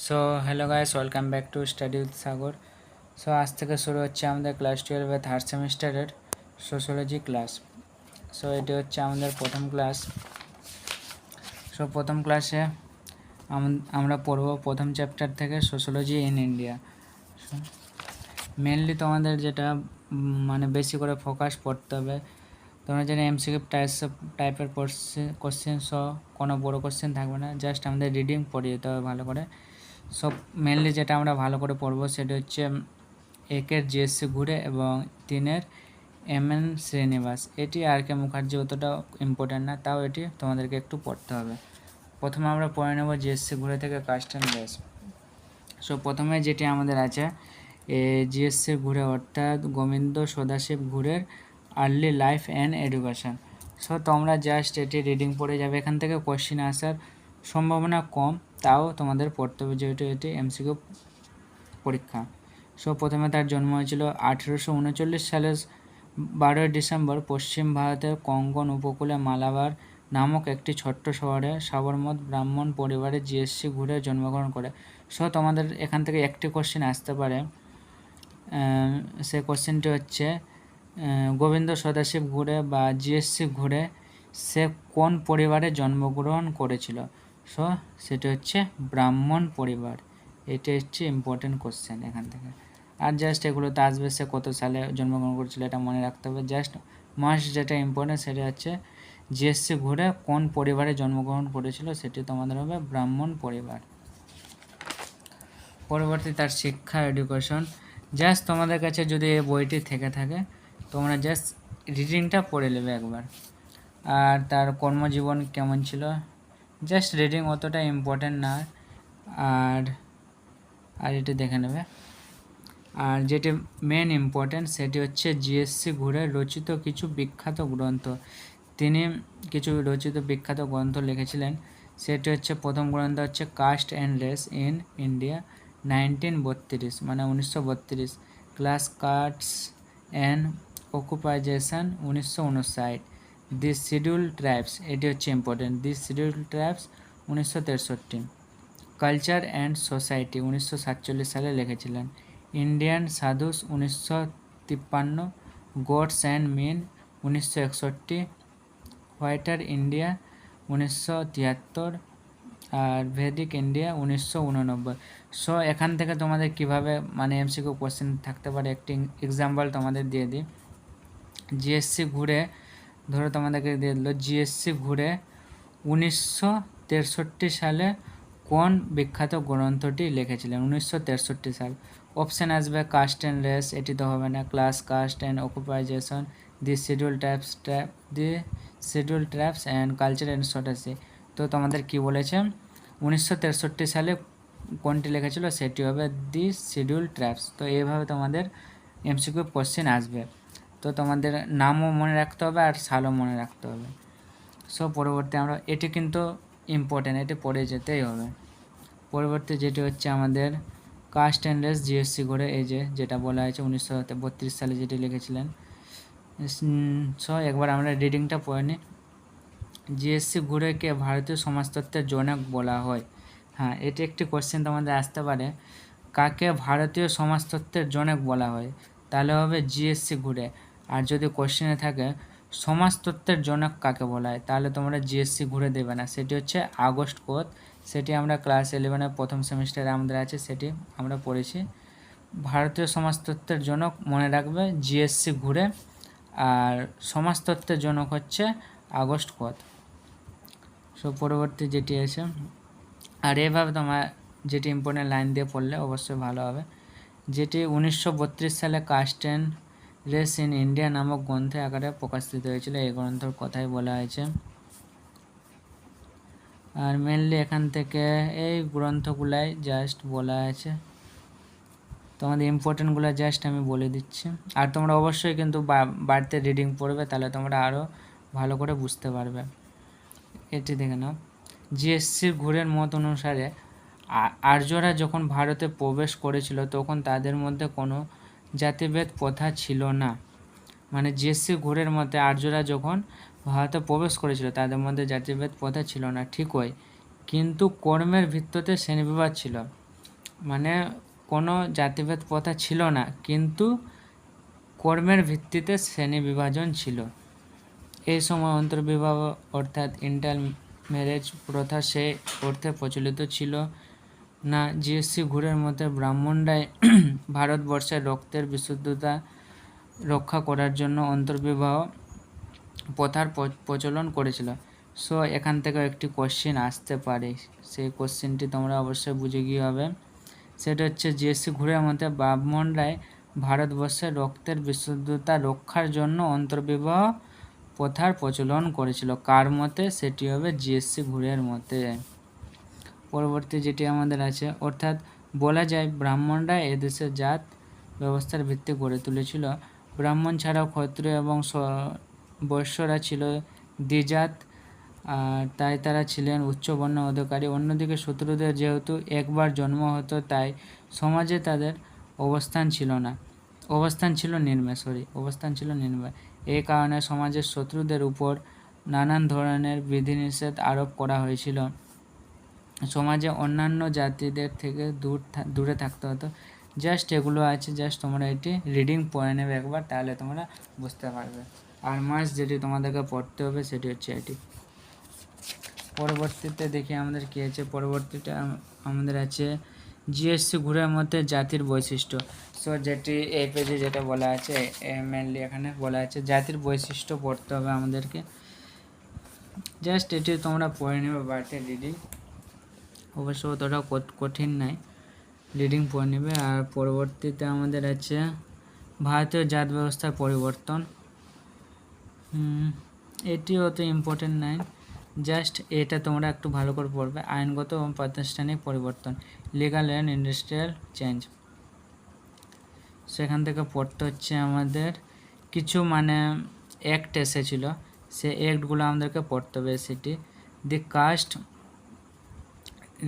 So hello guys, welcome back to study with Sagar. So আজ থেকে শুরু হচ্ছে আমাদের ক্লাস 12 থার্ড সেমিস্টারের সোশ্যোলজি ক্লাস। সো এটি হচ্ছে আমাদের প্রথম ক্লাস। সো প্রথম ক্লাসে আমরা পড়ব প্রথম চ্যাপ্টার থেকে সোশ্যোলজি ইন ইন্ডিয়া। মেনলি তোমাদের যেটা মানে বেশি করে ফোকাস পড়তে হবে, তোমরা জানি এমসিকিউ টাইপের কোশ্চেন। সো কোনো বড় কোশ্চেন থাকবে না, জাস্ট আমাদের রিডিং পড়ে যেতে হবে ভালো করে। সব মেনলি যেটা আমরা ভালো করে পড়বো সেটা হচ্ছে একের জিএসসি ঘুরে এবং 3-এর এমএন শ্রীনিবাস। এটি আর কে মুখার্জি অতটা ইম্পর্টেন্ট না, তাও এটি তোমাদেরকে একটু পড়তে হবে। প্রথমে আমরা পড়ে নেব জিএসসি ঘুরে থেকে কাস্ট অ্যান্ড রেস। সো প্রথমে যেটি আমাদের আছে জিএসসি ঘুরে অর্থাৎ গোবিন্দ সদাশিব ঘুরের early life and education. So তোমরা জাস্ট এটি রিডিং পড়ে যাবে, এখান থেকে কোশ্চিন আসার সম্ভাবনা কম, তাও তোমাদের পড়তে হবে যেহেতু এটি এমসিকিউ পরীক্ষা। সো প্রথমে তার জন্ম হয়েছিল 1839 সালের 12 ডিসেম্বর পশ্চিম ভারতের কোঙ্কণ উপকূলে মালাবার নামক একটি ছোট্ট শহরে সাবরমত ব্রাহ্মণ পরিবারে জিএসসি ঘুরে জন্মগ্রহণ করে। সো তোমাদের এখান থেকে একটি কোশ্চেন আসতে পারে, সে কোশ্চেনটি হচ্ছে গোবিন্দ সদাশিব ঘুরে বা জিএসসি ঘুরে সে কোন পরিবারে জন্মগ্রহণ করেছিল? সো সেটি হচ্ছে ব্রাহ্মণ পরিবার। এটি হচ্ছে ইম্পর্টেন্ট কোশ্চেন এখান থেকে। আর জাস্ট এগুলোতে আসবে সে কত সালে জন্মগ্রহণ করেছিল, এটা মনে রাখতে হবে। জাস্ট মাস্ট যেটা ইম্পর্টেন্ট সেটা হচ্ছে জিএসসি ঘুরে কোন পরিবারে জন্মগ্রহণ করেছিল, সেটি তোমাদের হবে ব্রাহ্মণ পরিবার। পরবর্তী তার শিক্ষা এডুকেশন। জাস্ট তোমাদের কাছে যদি এই বইটি থেকে থাকে তোমরা জাস্ট রিডিংটা পড়ে নেবে একবার। আর তার কর্মজীবন কেমন ছিল, জাস্ট রিডিং অতটা ইম্পর্টেন্ট না, আর এটি দেখে নেবে। আর যেটি মেন ইম্পর্টেন্ট সেটি হচ্ছে জিএসসি ঘুরে রচিত কিছু বিখ্যাত গ্রন্থ। তিনি কিছু রচিত বিখ্যাত গ্রন্থ লিখেছিলেন, সেটি হচ্ছে প্রথম গ্রন্থ হচ্ছে caste and race in India 1932 মানে 1932, class castes and occupation 1959, the scheduled tribes, এটি হচ্ছে important, the scheduled tribes 1963, culture and society 1947 সালে লিখেছিলেন, Indian sadhus 1953, gods and men 1961, হোয়াইটার ইন্ডিয়া 1973, আর ভেদিক ইন্ডিয়া 1989। সো এখান থেকে তোমাদের কিভাবে মানে এমসিকিউ কোশ্চেন থাকতে পারে একটি এক্সাম্পল তোমাদের দিয়ে দিই। জিএসসি ঘুরে ধরো তোমাদেরকে দিয়ে দিল জিএসসি ঘুরে 1963 সালে কোন বিখ্যাত গ্রন্থটি লিখেছিলেন? 1963 সাল। অপশান আসবে কাস্ট অ্যান্ড রেস, এটি তো হবে না, class caste and occupation, the scheduled tribes and culture and society. তো তোমাদের কি বলেছে 1963 সালে কোনটি লিখেছিল, সেটি হবে দি শিডিউল ট্রাইবস। তো এইভাবে তোমাদের এমসিকিউ কোশ্চেন আসবে, তো তোমাদের নামও মনে রাখতে হবে আর সালও মনে রাখতে হবে। সো পরবর্তী আমরা এটি কিন্তু ইম্পর্টেন্ট, এটি পড়ে যেতেই হবে। পরবর্তী যেটি হচ্ছে আমাদের কাস্ট অ্যান্ড রেস জিএসসি করে, এই যেটা বলা হয়েছে 1932 সালে যেটি লিখেছিলেন। সো একবার আমরা রিডিংটা পড়ে নিই। জিএসসি ঘুরেকে ভারতীয় সমাজতত্ত্বের জনক বলা হয়। হ্যাঁ, এটি একটি কোশ্চেন তোমাদের আসতে পারে, কাকে ভারতীয় সমাজতত্ত্বের জনক বলা হয়? তাহলে হবে জিএসসি ঘুরে। আর যদি কোশ্চেনে থাকে সমাজতত্ত্বের জনক কাকে বলা হয়, তাহলে তোমরা জিএসসি ঘুরে দেবে না, সেটি হচ্ছে আগস্ট কোত। সেটি আমরা ক্লাস 11-এর প্রথম সেমিস্টারে আমাদের আছে, সেটি আমরা পড়েছি। ভারতীয় সমাজতত্ত্বের জনক মনে রাখবে জিএসসি ঘুরে, আর সমাজতত্ত্বের জনক হচ্ছে আগস্ট কোত। সো পরবর্তী যেটি আছে, আর এভাবে তোমার যেটি ইম্পর্টেন্ট লাইন দিয়ে পড়লে অবশ্যই ভালো হবে। যেটি 1932 সালে caste and race in India নামক গ্রন্থে আকারে প্রকাশিত হয়েছিল, এই গ্রন্থের কথাই বলা হয়েছে। আর মেনলি এখান থেকে এই গ্রন্থগুলাই জাস্ট বলা আছে, তোমাদের ইম্পর্টেন্টগুলো জাস্ট আমি বলে দিচ্ছি। আর তোমরা অবশ্যই কিন্তু বাড়িতে রিডিং পড়বে, তাহলে তোমরা আরও ভালো করে বুঝতে পারবে। এটি দেখে নাও, জিএসসির ঘুরের মত অনুসারে আর্যরা যখন ভারতে প্রবেশ করেছিল তখন তাদের মধ্যে কোনো জাতিভেদ প্রথা ছিল না। মানে জিএসসি ঘুরের মতে আর্যরা যখন ভারতে প্রবেশ করেছিল তাদের মধ্যে জাতিভেদ প্রথা ছিল না, ঠিকই, কিন্তু কর্মের ভিত্তিতে শ্রেণীবিভাগ ছিল। মানে কোনো জাতিভেদ প্রথা ছিল না, কিন্তু কর্মের ভিত্তিতে শ্রেণী বিভাজন ছিল। এই সময় অন্তর্বিবাহ অর্থাৎ ইন্টার ম্যারেজ প্রথা সেই অর্থে প্রচলিত ছিল না। জিএসসি ঘুরের মতে ব্রাহ্মণরাই ভারতবর্ষের রক্তের বিশুদ্ধতা রক্ষা করার জন্য অন্তর্বিবাহ প্রথার প্রচলন করেছিল। সো এখান থেকে একটি কোশ্চেন আসতে পারে, সেই কোশ্চেনটি তোমরা অবশ্যই বুঝে গিয়ে হবে। সেটা হচ্ছে জিএসসি ঘুরের মতে ব্রাহ্মণরাই ভারতবর্ষের রক্তের বিশুদ্ধতা রক্ষার জন্য অন্তর্বিবাহ প্রথার প্রচলন করেছিল। কার মতে? সেটি হবে জিএসসি ঘুরের মতে। পরবর্তী যেটি আমাদের আছে, অর্থাৎ বলা যায় ব্রাহ্মণরা এদেশের জাত ব্যবস্থার ভিত্তি গড়ে তুলেছিল। ব্রাহ্মণ ছাড়াও ক্ষত্রিয় এবং বৈশ্যরা ছিল দ্বিজাত, তাই তারা ছিলেন উচ্চবর্ণ অধিকারী। অন্যদিকে শত্রুদের যেহেতু একবার জন্ম হতো, তাই সমাজে তাদের অবস্থান ছিল নিম্নে। এই কারণে সমাজের শত্রুদের উপর নানান ধরনের বিধিনিষেধ আরোপ করা হয়েছিল। সমাজে অন্যান্য জাতিদের থেকে দূরে থাকতে হতো। জাস্ট এগুলো আছে, জাস্ট তোমরা এটি রিডিং পড়ে নেবে একবার, তাহলে তোমরা বুঝতে পারবে। আর মাস যেটি তোমাদেরকে পড়তে হবে সেটি হচ্ছে এটি। পরবর্তীতে দেখি আমাদের কী আছে। পরবর্তীতে আমাদের আছে জিএসসি ঘুরের মধ্যে জাতির বৈশিষ্ট্য। সো যেটি এই পেজে যেটা বলা আছে, মেনলি এখানে বলা আছে জাতির বৈশিষ্ট্য পড়তে হবে আমাদেরকে। জাস্ট এটি তোমরা পড়ে নেবে বাড়িতে রিডিং, অবশ্য অতটাও কঠিন নাই, রিডিং পড়ে নেবে। আর পরবর্তীতে আমাদের আছে ভারতীয় জাত ব্যবস্থার পরিবর্তন। এটি অত ইম্পর্টেন্ট নয়, জাস্ট এটা তোমরা একটু ভালো করে পড়বে। আইনগত এবং প্রাতিষ্ঠানিক পরিবর্তন, লিগাল অ্যান্ড ইন্ডাস্ট্রিয়াল চেঞ্জ। সেখান থেকে পড়তে হচ্ছে আমাদের কিছু অ্যাক্ট এসেছিল, সে অ্যাক্টগুলো আমাদেরকে পড়তে হবে। সেটি দি কাস্ট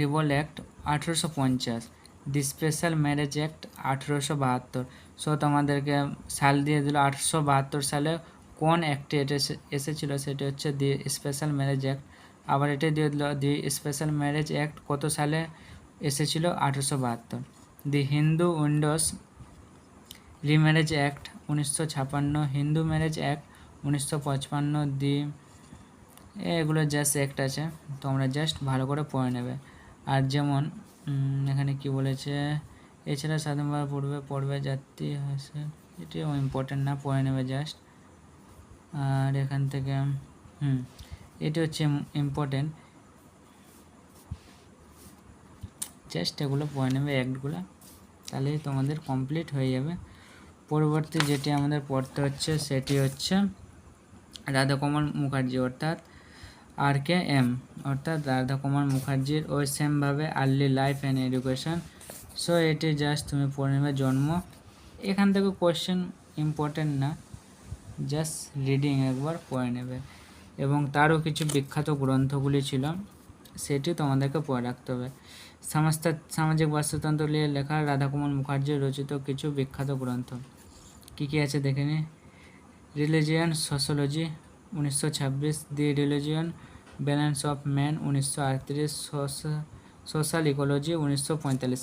রিভল অ্যাক্ট 1850, দি স্পেশাল ম্যারেজ অ্যাক্ট 1872। সো তোমাদেরকে সাল দিয়ে দিল 1872 সালে কোন অ্যাক্টে এটা এসেছিলো, সেটি হচ্ছে দি স্পেশাল ম্যারেজ অ্যাক্ট। আবার এটা দিয়ে দিল দি স্পেশাল ম্যারেজ অ্যাক্ট কত সালে এসেছিল, 1872। The Hindu widows remarriage act 1956, Hindu marriage act 1955। The এগুলো জাস্ট অ্যাক্ট আছে, তোমরা জাস্ট ভালো করে পড়ে নেবে। আর যেমন এখানে কি বলেছে, এছাড়া স্বাধীনভাবে পড়বে জাতি আছে, এটিও ইম্পর্টেন্ট না, পড়ে নেবে জাস্ট। আর এখান থেকে এটি হচ্ছে ইম্পর্টেন্ট, জাস্ট এগুলো পড়ে নেবে অ্যাক্টগুলো, তাহলেই তোমাদের কমপ্লিট হয়ে যাবে। পরবর্তী যেটি আমাদের পড়তে হচ্ছে সেটি হচ্ছে রাধাকুমার মুখার্জি অর্থাৎ RKM, অর্থাৎ রাধাকুমার মুখার্জির ওই সেমভাবে early life and education. So এটি জাস্ট তুমি পড়ে নেবে জন্ম। এখান থেকে কোয়েশ্চেন ইম্পর্টেন্ট না, জাস্ট রিডিং একবার পড়ে নেবে। এবং তারও কিছু বিখ্যাত গ্রন্থগুলি ছিল, সেটি তোমাদেরকে পড়ে রাখতে হবে। সামাজিক বাস্তুতন্ত্র নিয়ে লেখা রাধাকুমার মুখার্জির রচিত কিছু বিখ্যাত গ্রন্থ কী কী আছে দেখে নি। Religion sociology 1926, the religion balance of man 1938, social ecology 1945।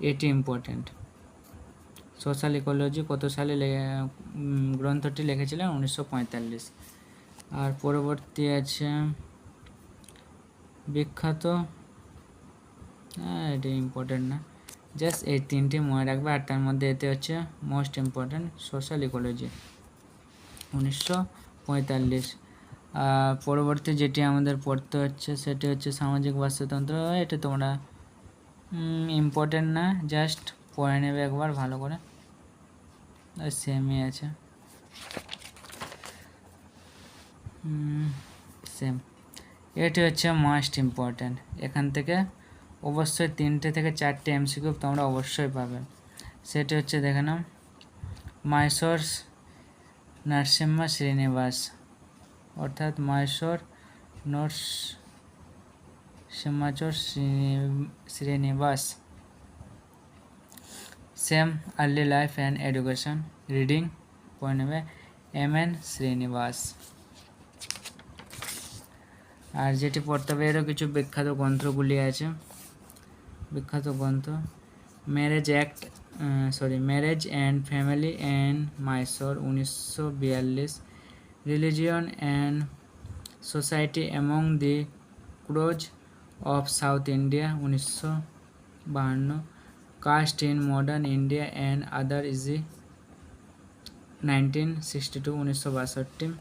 এটি ইম্পর্টেন্ট। সোশ্যাল ইকোলজি কত সালে গ্রন্থটি লিখেছিলেন, 1945। আর পরবর্তী আছে বিখ্যাত, এটি ইম্পর্টেন্ট না, জাস্ট এই তিনটি মনে রাখবে। আর তার মধ্যে এতে হচ্ছে মোস্ট ইম্পর্টেন্ট সোশ্যাল ইকোলজি 1945। পরবর্তী যেটি আমাদের পড়তে হচ্ছে সেটি হচ্ছে সামাজিক বাস্তুতন্ত্র। এটা তোমরা ইম্পর্টেন্ট না, জাস্ট পড়ে নেবে একবার ভালো করে, সেমই আছে, সেম। এটি হচ্ছে মোস্ট ইম্পর্টেন্ট, এখান থেকে অবশ্যই 3টে থেকে 4টে MCQ তোমরা অবশ্যই পাবে। সেটি হচ্ছে দেখে নাও, মাইসোর নরসিম্হা শ্রীনিবাস, অর্থাৎ Mysore Narasimhachar Srinivas, same early life and education. Reading পড়ে নেবে MN শ্রীনিবাস। আর যেটি পড়তে হবে, এরও কিছু বিখ্যাত গ্রন্থগুলি আছে, বিখ্যাত গ্রন্থ marriage and family and Mysore 1942, religion and society among the Coorgs of South India 1952, caste in modern India and other essays 1962, 1962,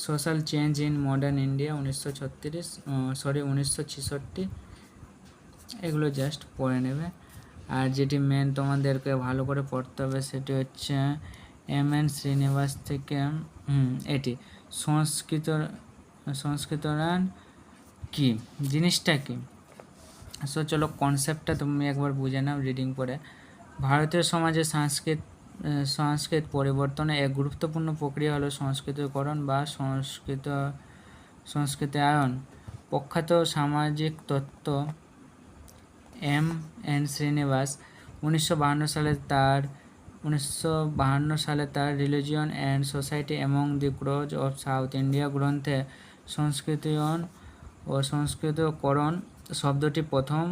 social change in modern India 1966, এগুলো জাস্ট পড়ে নেবে। আর যেটি মেন তোমাদেরকে ভালো করে পড়তে হবে সেটি হচ্ছে এম.এন. শ্রীনিবাস থেকে এটি সংস্কৃতরান কি জিনিসটা কি। সো চলো কনসেপ্টটা তুমি একবার বুঝে নাও রিডিং পড়ে। ভারতীয় সমাজে সংস্কৃত পরিবর্তনে এক গুরুত্বপূর্ণ প্রক্রিয়া হলো সংস্কৃতকরণ বা সংস্কৃতায়ন। প্রখ্যাত সামাজিক তত্ত্ব এম.এন. শ্রীনিবাস 1952 সালে তার religion and society among the Coorgs of South India গ্রন্থে সংস্কৃতায়ন ও সংস্কৃতকরণ শব্দটি প্রথম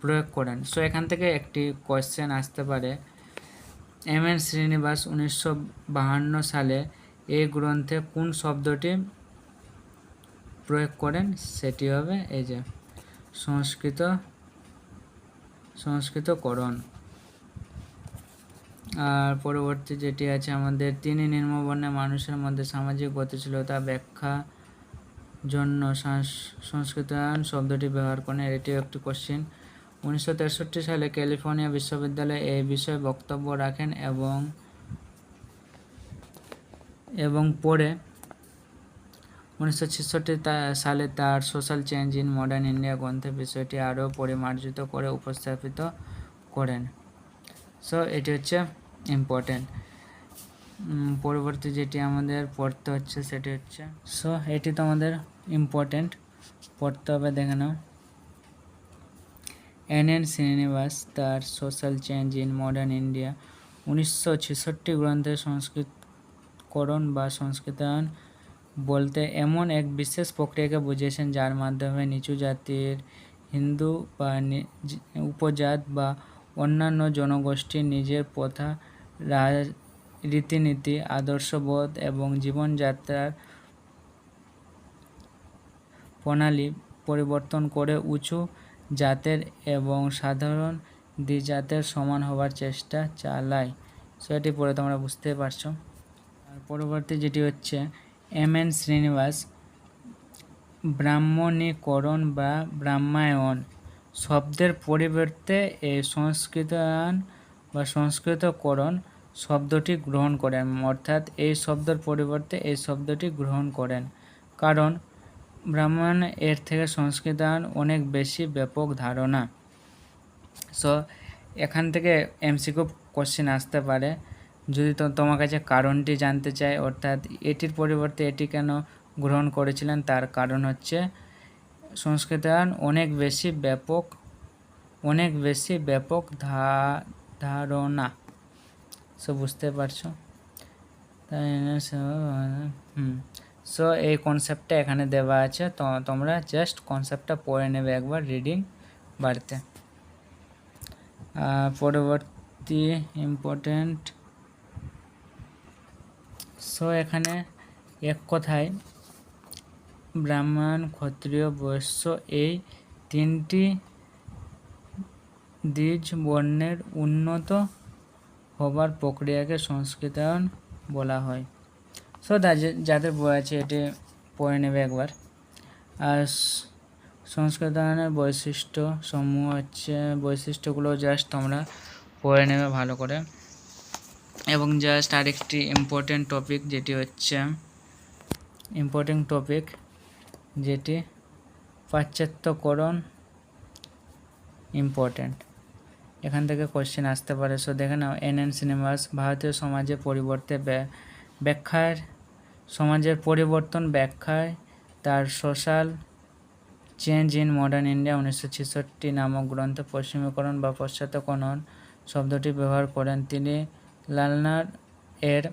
প্রয়োগ করেন। সো এখান থেকে একটি কোয়েশ্চেন আসতে পারে, এম.এন. শ্রীনিবাস 1952 সালে এই গ্রন্থে কোন শব্দটি প্রয়োগ করেন? সেটি হবে এই যে সংস্কৃতকরণ। আর পরবর্তী যেটি আছে আমাদের, তিনি নিম্নবর্ণের মানুষের মধ্যে সামাজিক গতিশীলতা ব্যাখ্যা জন্য সংস্কৃতায়ন শব্দটি ব্যবহার করেন। এটিও একটি কোশ্চিন। 1963 সালে ক্যালিফোর্নিয়া বিশ্ববিদ্যালয়ে এই বিষয়ে বক্তব্য রাখেন এবং পরে 1966 সালে তার social change in modern India গ্রন্থে বিষয়টি আরও পরিমার্জিত করে উপস্থাপিত করেন। সো এটি হচ্ছে ইম্পর্টেন্ট। পরবর্তী যেটি আমাদের পড়তে হচ্ছে সেটি হচ্ছে, সো এটি তোমাদের ইম্পর্টেন্ট পড়তে হবে, দেখে নাও। এন.এন. শ্রীনিবাস তার social change in modern India 1966 গ্রন্থে সংস্কৃতকরণ বা সংস্কৃতায়ন বলতে এমন এক বিশেষ প্রক্রিয়াকে বুঝিয়েছেন যার মাধ্যমে নিচু জাতির হিন্দু বা উপজাত বা অন্যান্য জনগোষ্ঠীর নিজের প্রথা, রীতিনীতি, আদর্শবোধ এবং জীবনযাত্রার প্রণালী পরিবর্তন করে উঁচু জাতের এবং সাধারণ দ্বিজাতের সমান হবার চেষ্টা চালায়। সো এটি পড়ে তোমরা বুঝতে পারছো। আর পরবর্তী যেটি হচ্ছে, এম.এন. শ্রীনিবাস ব্রাহ্মণীকরণ বা ব্রাহ্মায়ণ শব্দের পরিবর্তে এই সংস্কৃতায়ন বা সংস্কৃতকরণ শব্দটি গ্রহণ করেন, অর্থাৎ এই শব্দের পরিবর্তে এই শব্দটি গ্রহণ করেন, কারণ ব্রাহ্মণ এর থেকে সংস্কৃতায়ন অনেক বেশি ব্যাপক ধারণা। সো এখান থেকে এমসিকিউ কোশ্চেন আসতে পারে যদি তোমার কাছে কারণটি জানতে চাই, অর্থাৎ এটির পরিবর্তে এটি কেন গ্রহণ করেছিলেন, তার কারণ হচ্ছে সংস্কৃতায়ন অনেক বেশি ব্যাপক ধারণা। সো বুঝতে পারছো। সো এই কনসেপ্টটা এখানে দেওয়া আছে, তো তোমরা জাস্ট কনসেপ্টটা পড়ে নেবে একবার রিডিং বাড়িতে। পরবর্তী ইম্পর্টেন্ট, সো এখানে এক কথায় ব্রাহ্মণ, ক্ষত্রিয়, বৈশ্য এই তিনটি দ্বিজ বর্ণের উন্নত হবার প্রক্রিয়াকে সংস্কৃতায়ন বলা হয়। সো যাদের বই আছে এটি পড়ে নেবে একবার। আর সংস্কৃতায়নের বৈশিষ্ট্যসমূহ হচ্ছে, বৈশিষ্ট্যগুলো জাস্ট তোমরা পড়ে নেবে ভালো করে। এবং জাস্ট আরেকটি ইম্পর্টেন্ট টপিক যেটি পাশ্চাত্যকরণ ইম্পর্টেন্ট, এখান থেকে কোশ্চেন আসতে পারে। সো দেখে নাও, এন.এন. শ্রীনিবাস ভারতীয় সমাজের পরিবর্তন ব্যাখ্যায় তার social change in modern India 1966 নামক গ্রন্থে পশ্চিমীকরণ বা পাশ্চাত্যকরণ শব্দটি ব্যবহার করেন। তিনি লালনার এর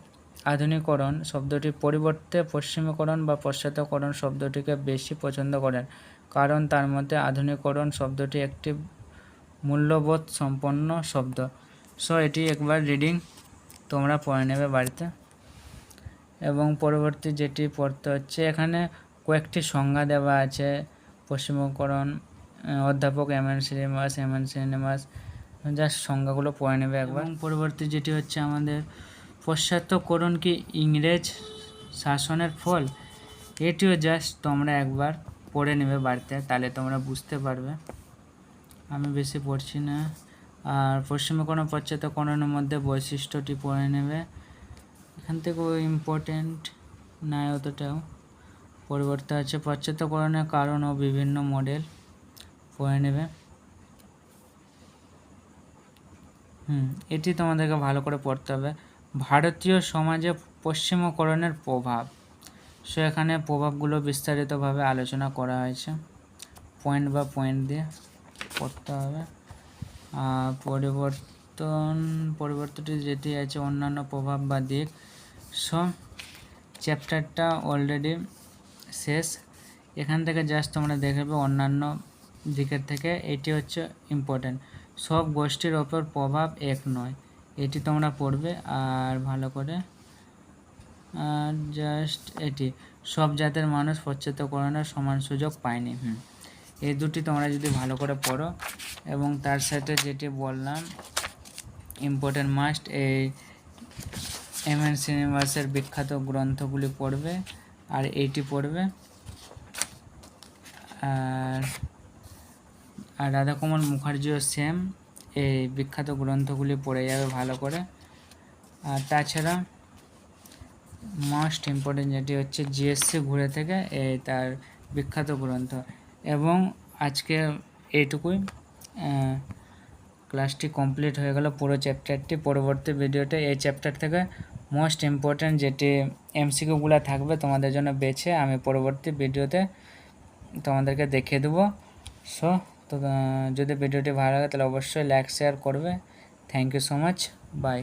আধুনিকরণ শব্দটির পরিবর্তে পশ্চিমীকরণ বা পাশ্চাত্যকরণ শব্দটিকে বেশি পছন্দ করেন, কারণ তার মতে আধুনিকরণ শব্দটি একটি মূল্যবোধ সম্পন্ন শব্দ। সো এটি একবার রিডিং তোমরা পড়ে নেবে বাড়িতে। এবং পরবর্তী যেটি পড়তে হচ্ছে, এখানে কয়েকটি সংজ্ঞা দেওয়া আছে। পশ্চিমকরণ, অধ্যাপক শ্রীনিবাস জাস্ট সংজ্ঞাগুলো পড়ে নেবে একবার। এবং পরবর্তী যেটি হচ্ছে আমাদের পাশ্চাত্যকরণ কি ইংরেজ শাসনের ফল, এটিও জাস্ট তোমরা একবার পড়ে নেবে বাড়িতে, তাহলে তোমরা বুঝতে পারবে। আমি বেশি পড়ছি না। আর পশ্চিমকরণ পাশ্চাত্যকরণের মধ্যে বৈশিষ্ট্যটি পড়ে নেবে, এখান থেকেও ইম্পর্টেন্ট নয় অতটাও। পরিবর্তে আছে পাশ্চাত্যকরণের কারণ ও বিভিন্ন মডেল, পড়ে নেবে। এটি তোমাদেরকে ভালো করে পড়তে হবে। ভারতীয় সমাজে পশ্চিমকরণের প্রভাব, সো এখানে প্রভাবগুলো বিস্তারিতভাবে আলোচনা করা হয়েছে, পয়েন্ট দিয়ে পড়তে হবে। আর পরিবর্তনটি যেটি আছে অন্যান্য প্রভাব বা দিক, সো চ্যাপ্টারটা অলরেডি শেষ। এখান থেকে জাস্ট তোমরা দেখবে অন্যান্য দিকের থেকে এটি হচ্ছে ইম্পর্টেন্ট। সব গোষ্ঠীর ওপর প্রভাব এক নয়, এটি তোমরা পড়বে আর ভালো করে। আর জাস্ট এটি সব জাতের মানুষ পাশ্চাত্যকরণের সমান সুযোগ পায়নি। এই দুটি তোমরা যদি ভালো করে পড়ো, এবং তার সাথে যেটি বললাম ইম্পর্টেন্ট মাস্ট, এই এম.এন. শ্রীনিবাসের বিখ্যাত গ্রন্থগুলি পড়বে আর এইটি পড়বে। আর রাধাকুমার মুখার্জিও সেম এই বিখ্যাত গ্রন্থগুলি পড়ে যাবে ভালো করে। আর তাছাড়া মোস্ট ইম্পর্টেন্ট যেটি হচ্ছে জিএসসি ঘুরে থেকে এই তার বিখ্যাত গ্রন্থ। এবং আজকে এইটুকুই, ক্লাসটি কমপ্লিট হয়ে গেল পুরো চ্যাপ্টারটি। পরবর্তী ভিডিওতে এই চ্যাপ্টার থেকে মোস্ট ইম্পর্টেন্ট যেটি এমসিকিউগুলো থাকবে তোমাদের জন্য বেছে আমি পরবর্তী ভিডিওতে তোমাদেরকে দেখিয়ে দেবো। সো তো যদি ভিডিওটি ভালো লাগে তাহলে অবশ্যই লাইক শেয়ার করবে। Thank you so much, by.